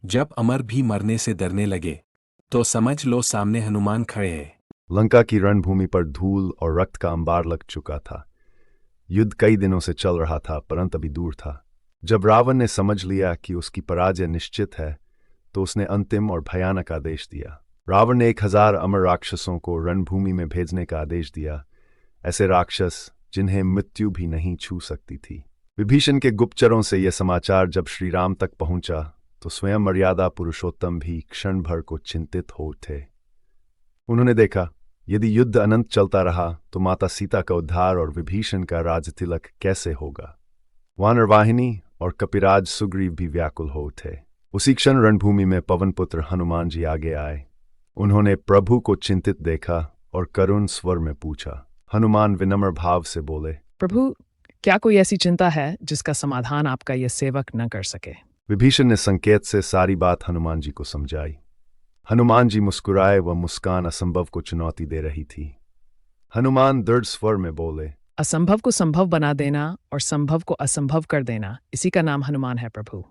जब अमर भी मरने से डरने लगे तो समझ लो सामने हनुमान खड़े हैं। लंका की रणभूमि पर धूल और रक्त का अंबार लग चुका था। युद्ध कई दिनों से चल रहा था, परंतु अभी दूर था। जब रावण ने समझ लिया कि उसकी पराजय निश्चित है, तो उसने अंतिम और भयानक आदेश दिया। रावण ने 1000 अमर राक्षसों को रणभूमि में भेजने का आदेश दिया, ऐसे राक्षस जिन्हें मृत्यु भी नहीं छू सकती थी। विभीषण के गुप्तचरों से यह समाचार जब श्री राम तक पहुंचा, तो स्वयं मर्यादा पुरुषोत्तम भी क्षण भर को चिंतित हो उठे। उन्होंने देखा, यदि युद्ध अनंत चलता रहा तो माता सीता का उद्धार और विभीषण का राजतिलक कैसे होगा। वानर वाहिनी और कपिराज सुग्रीव भी व्याकुल हो उठे। उसी क्षण रणभूमि में पवनपुत्र हनुमान जी आगे आए। उन्होंने प्रभु को चिंतित देखा और करुण स्वर में पूछा। हनुमान विनम्र भाव से बोले, प्रभु, क्या कोई ऐसी चिंता है जिसका समाधान आपका यह सेवक न कर सके? विभीषण ने संकेत से सारी बात हनुमान जी को समझाई। हनुमान जी मुस्कुराए, वह मुस्कान असंभव को चुनौती दे रही थी। हनुमान दृढ़ स्वर में बोले, असंभव को संभव बना देना और संभव को असंभव कर देना, इसी का नाम हनुमान है प्रभु।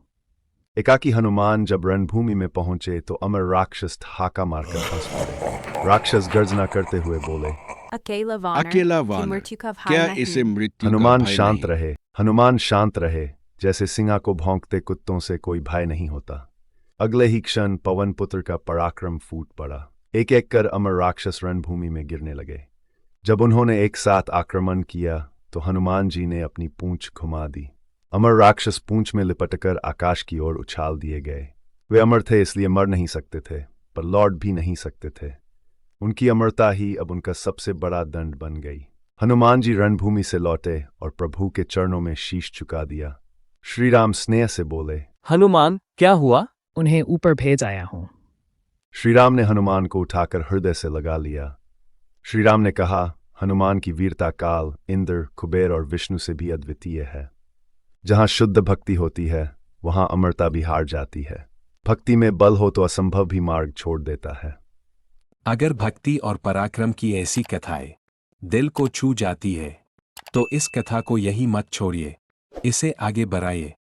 एकाकी हनुमान जब रणभूमि में पहुंचे तो अमर राक्षस हाका मारकर फंस पड़े। राक्षस गर्जना करते हुए बोले, अकेला अकेला वानर वानर, मृत्यु का भय क्या नहीं। इसे मृत्यु का हनुमान भय शांत नहीं? रहे। हनुमान शांत रहे, जैसे सिंह को भौंकते कुत्तों से कोई भय नहीं होता। अगले ही क्षण पवन पुत्र का पराक्रम फूट पड़ा। एक एक कर अमर राक्षस रणभूमि में गिरने लगे। जब उन्होंने एक साथ आक्रमण किया तो हनुमान जी ने अपनी पूंछ घुमा दी। अमर राक्षस पूंछ में लिपटकर आकाश की ओर उछाल दिए गए। वे अमर थे, इसलिए मर नहीं सकते थे, पर लौट भी नहीं सकते थे। उनकी अमरता ही अब उनका सबसे बड़ा दंड बन गई। हनुमान जी रणभूमि से लौटे और प्रभु के चरणों में शीश झुका दिया। श्री राम स्नेह से बोले, हनुमान, क्या हुआ? उन्हें ऊपर भेज आया हूं। श्री राम ने हनुमान को उठाकर हृदय से लगा लिया। श्री राम ने कहा, हनुमान की वीरता काल, इंद्र, कुबेर और विष्णु से भी अद्वितीय है। जहां शुद्ध भक्ति होती है वहां अमरता भी हार जाती है। भक्ति में बल हो तो असंभव भी मार्ग छोड़ देता है। अगर भक्ति और पराक्रम की ऐसी कथाएं दिल को छू जाती है तो इस कथा को यही मत छोड़िए, इसे आगे बढ़ाइए।